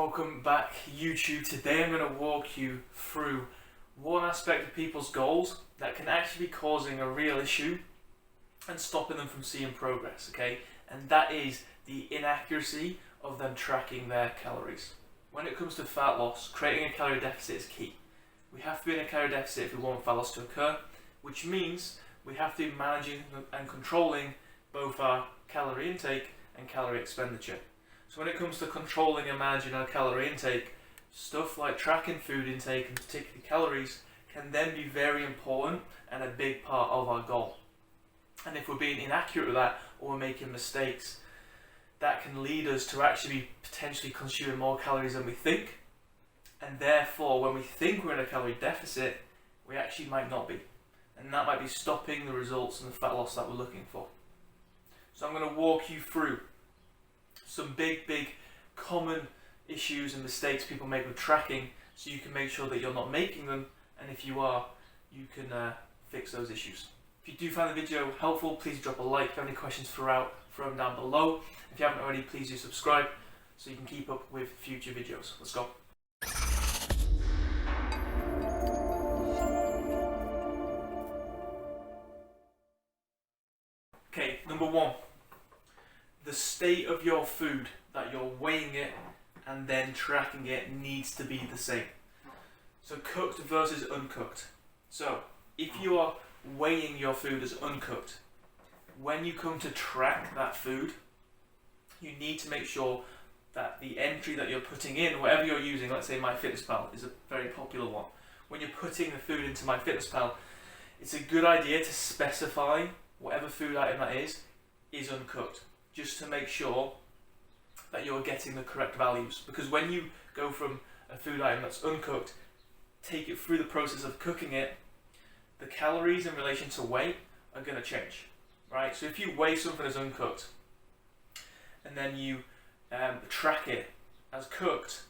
welcome back YouTube. Today I'm going to walk you through one aspect of people's goals that can actually be causing a real issue and stopping them from seeing progress, okay? And that is the inaccuracy of them tracking their calories. When it comes to fat loss, creating a calorie deficit is key. We have to be in a calorie deficit if we want fat loss to occur, which means we have to be managing and controlling both our calorie intake and calorie expenditure. So when it comes to controlling and managing our calorie intake, stuff like tracking food intake and particularly calories can then be very important and a big part of our goal. And if we're being inaccurate with that or we're making mistakes, that can lead us to actually potentially consuming more calories than we think. And therefore, when we think we're in a calorie deficit, we actually might not be. And that might be stopping the results and the fat loss that we're looking for. So I'm going to walk you through some big common issues and mistakes people make with tracking so you can make sure that you're not making them, and if you are, you can fix those issues. If you do find the video helpful, please drop a like. If you have any questions throughout, throw them down below. If you haven't already, please do subscribe so you can keep up with future videos. Let's go. Okay, number one. The state of your food that you're weighing it and then tracking it needs to be the same. So cooked versus uncooked. So if you are weighing your food as uncooked, when you come to track that food, you need to make sure that the entry that you're putting in, whatever you're using, let's say MyFitnessPal is a very popular one. When you're putting the food into MyFitnessPal, it's a good idea to specify whatever food item that is uncooked, just to make sure that you're getting the correct values. Because when you go from a food item that's uncooked, take it through the process of cooking it, the calories in relation to weight are going to change, right? So if you weigh something as uncooked and then you track it as cooked,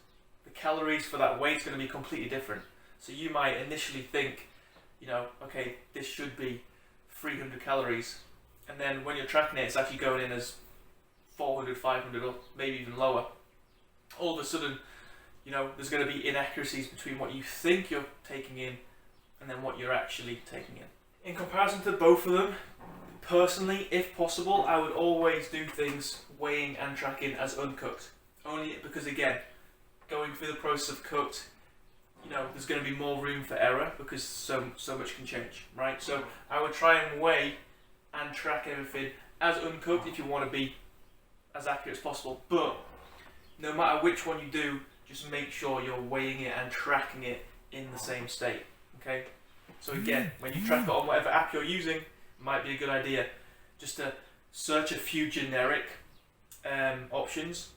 the calories for that weight is going to be completely different. So you might initially think, okay, this should be 300 calories, and then when you're tracking it, it's actually going in as 400, 500, or maybe even lower. All of a sudden, there's going to be inaccuracies between what you think you're taking in and then what you're actually taking in. In comparison to both of them, personally, if possible, I would always do things weighing and tracking as uncooked. Only because, again, going through the process of cooked, there's going to be more room for error because so much can change, right? So I would try and weigh and track everything as uncooked if you want to be as accurate as possible. But no matter which one you do, just make sure you're weighing it and tracking it in the same state, okay? So again, when you track it on whatever app you're using, it might be a good idea just to search a few generic options,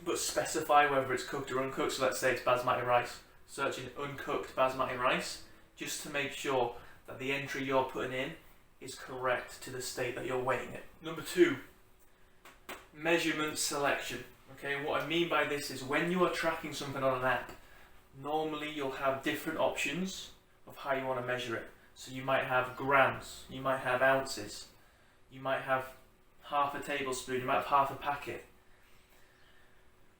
but specify whether it's cooked or uncooked. So let's say it's basmati rice. Search in uncooked basmati rice just to make sure that the entry you're putting in is correct to the state that you're weighing it. Number two, measurement selection. Okay, what I mean by this is when you are tracking something on an app, normally you'll have different options of how you want to measure it. So you might have grams, you might have ounces, you might have half a tablespoon, you might have half a packet.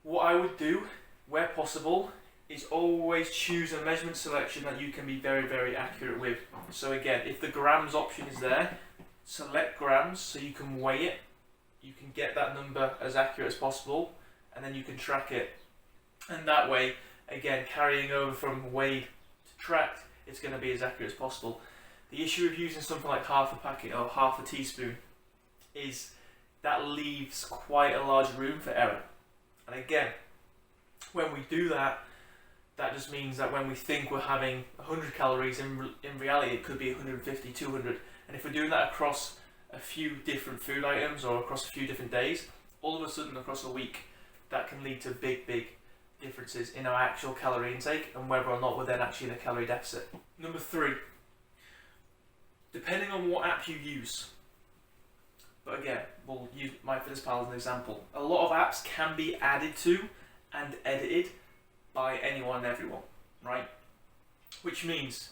What I would do, where possible, is always choose a measurement selection that you can be very accurate with. So again, if the grams option is there, select grams so you can weigh it, you can get that number as accurate as possible, and then you can track it. And that way, again, carrying over from weighed to tracked, it's going to be as accurate as possible. The issue of using something like half a packet or half a teaspoon is that leaves quite a large room for error. And again, when we do that, that just means that when we think we're having 100 calories, in reality it could be 150, 200. And if we're doing that across a few different food items or across a few different days, all of a sudden across a week, that can lead to big differences in our actual calorie intake and whether or not we're then actually in a calorie deficit. Number three, depending on what app you use, but again, we'll use MyFitnessPal as an example. A lot of apps can be added to and edited by anyone and everyone, right? Which means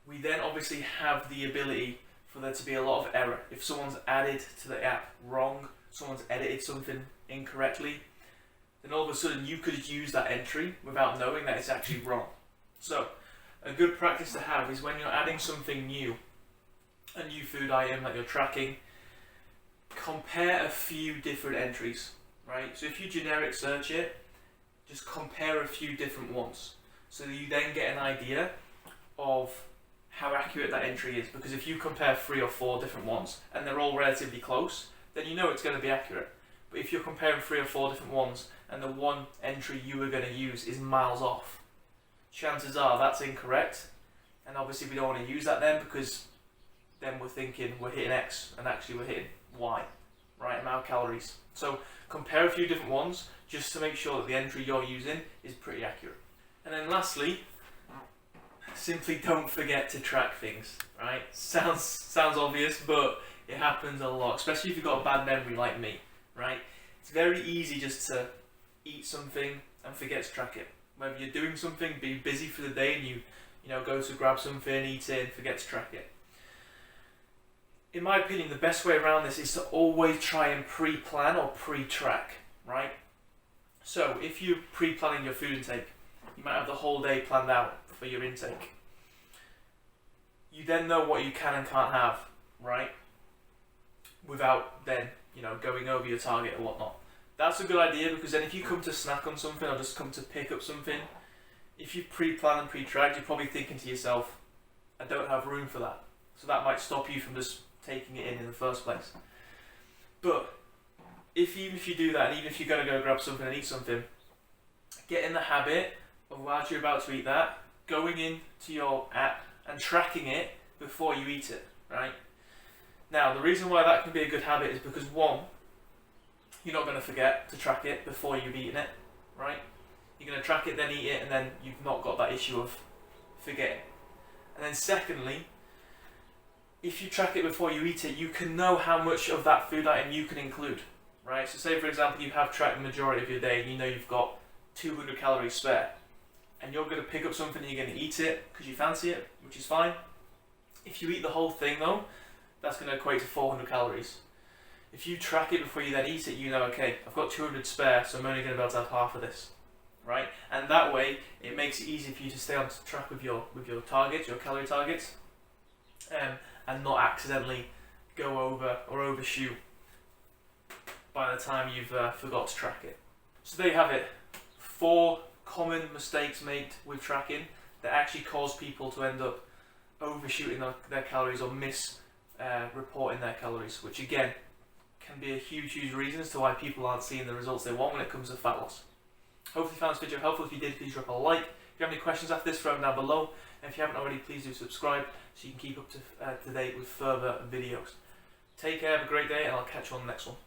we then obviously have the ability for there to be a lot of error. If someone's added to the app wrong, someone's edited something incorrectly, then all of a sudden you could use that entry without knowing that it's actually wrong. So a good practice to have is when you're adding something new, a new food item that you're tracking, compare a few different entries, right? So if you generic search it, just compare a few different ones so that you then get an idea of how accurate that entry is. Because if you compare 3 or 4 different ones and they're all relatively close, then you know it's going to be accurate. But if you're comparing 3 or 4 different ones and the one entry you were going to use is miles off, chances are that's incorrect. And obviously we don't want to use that then, because then we're thinking we're hitting X and actually we're hitting Y, right amount of calories. So compare a few different ones just to make sure that the entry you're using is pretty accurate. And then lastly, simply don't forget to track things, right? Sounds obvious, but it happens a lot, especially if you've got a bad memory like me, right? It's very easy just to eat something and forget to track it. Whether you're doing something, be busy for the day, and you go to grab something, eat it, and forget to track it. In my opinion, the best way around this is to always try and pre-plan or pre-track, right? So if you're pre-planning your food intake, you might have the whole day planned out for your intake. You then know what you can and can't have, right? Without then, going over your target or whatnot. That's a good idea, because then if you come to snack on something or just come to pick up something, if you pre-plan and pre-track, you're probably thinking to yourself, I don't have room for that. So that might stop you from just taking it in the first place. But even if you do that, and even if you're going to go grab something and eat something, get in the habit of, while you're about to eat that, going into your app and tracking it before you eat it, right? Now, the reason why that can be a good habit is because, one, you're not going to forget to track it before you've eaten it, right? You're going to track it, then eat it, and then you've not got that issue of forgetting. And then secondly, if you track it before you eat it, you can know how much of that food item you can include, right? So say, for example, you have tracked the majority of your day and you know you've got 200 calories spare, and you're going to pick up something and you're going to eat it because you fancy it, which is fine. If you eat the whole thing though, that's going to equate to 400 calories. If you track it before you then eat it, you know, okay, I've got 200 spare, so I'm only going to be able to have half of this, right? And that way, it makes it easy for you to stay on track with your targets, your calorie targets, and not accidentally go over or overshoot by the time you've forgot to track it. So there you have it. 4 common mistakes made with tracking that actually cause people to end up overshooting their calories or reporting their calories, which again can be a huge reason as to why people aren't seeing the results they want when it comes to fat loss. Hopefully you found this video helpful. If you did, please drop a like. If you have any questions after this, throw them down below. And if you haven't already, please do subscribe so you can keep up to date with further videos. Take care, have a great day, and I'll catch you on the next one.